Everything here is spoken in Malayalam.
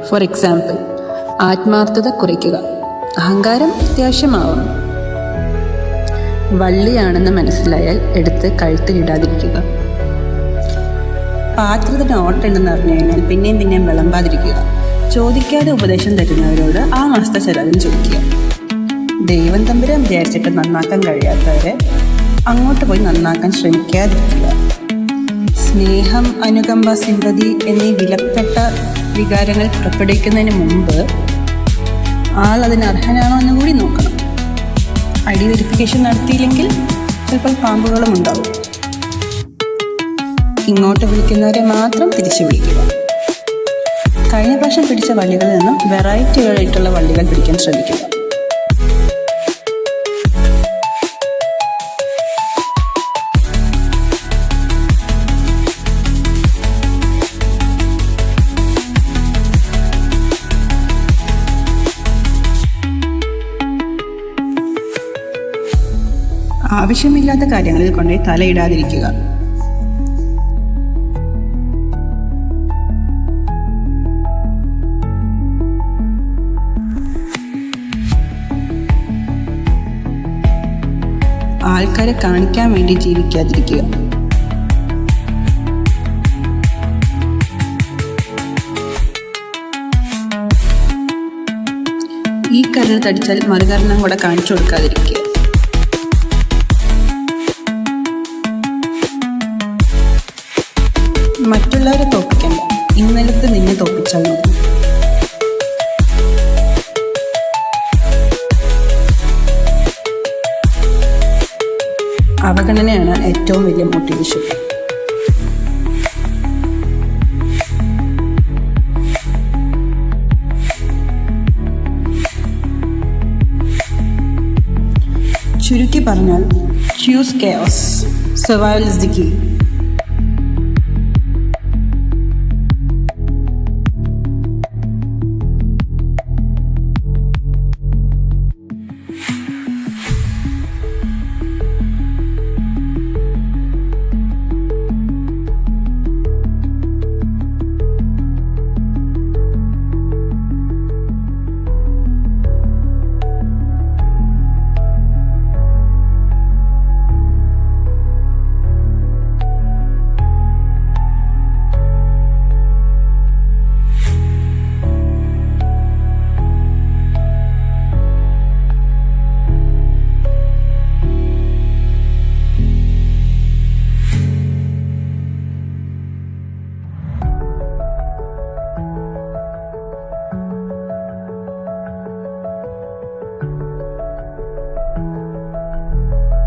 ഫോർ എക്സാമ്പിൾ, ആത്മാർത്ഥത കുറയ്ക്കുക. അഹങ്കാരം അത്യാവശ്യമാവാം. വള്ളിയാണെന്ന് മനസ്സിലായാൽ എടുത്ത് കഴുത്തിലിടാതിരിക്കുക. പാത്രത്തിന് ഓട്ടുണ്ടെന്ന് അറിഞ്ഞു കഴിഞ്ഞാൽ പിന്നെയും വിളമ്പാതിരിക്കുക. ചോദിക്കാതെ ഉപദേശം തരുന്നവരോട് ആ മാസത്തെ ചെലവും ചോദിക്കുക. ദൈവം തമ്പുരാൻ വിചാരിച്ചിട്ട് നന്നാക്കാൻ കഴിയാത്തവരെ അങ്ങോട്ട് പോയി നന്നാക്കാൻ ശ്രമിക്കാതിരിക്കുക. സ്നേഹം, അനുകമ്പ, സിമ്പതി എന്നീ വിലപ്പെട്ട വികാരങ്ങൾ പുറപ്പെടുവിക്കുന്നതിന് മുമ്പ് ആൾ അതിന് അർഹനാണോ എന്ന് കൂടി നോക്കണം. ID വെരിഫിക്കേഷൻ നടത്തിയില്ലെങ്കിൽ ചിലപ്പോൾ പാമ്പുകളും ഉണ്ടാവും. ഇങ്ങോട്ട് വിളിക്കുന്നവരെ മാത്രം തിരിച്ചു വിളിക്കുക. കഴിഞ്ഞ പ്രാവശ്യം പിടിച്ച വള്ളികളിൽ നിന്നും വെറൈറ്റികളായിട്ടുള്ള വള്ളികൾ പിടിക്കാൻ ശ്രമിക്കുക. ആവശ്യമില്ലാത്ത കാര്യങ്ങളിൽ കൊണ്ടുപോയി തലയിടാതിരിക്കുക. ആൾക്കാരെ കാണിക്കാൻ വേണ്ടി ജീവിക്കാതിരിക്കുക. ഈ കരൾ തടിച്ചാൽ മറുകരണം കൂടെ കാണിച്ചു കൊടുക്കാതിരിക്കുക. മറ്റുള്ളവരെ തോൽപ്പിക്കണ്ട, ഇന്നലത്തെ നിന്നെ തോൽപ്പിച്ചാൽ മതി. അവഗണനയാണ് ഏറ്റവും വലിയ മോട്ടിവേഷൻ. ചുരുക്കി പറഞ്ഞാൽ, choose chaos. Survival is the key.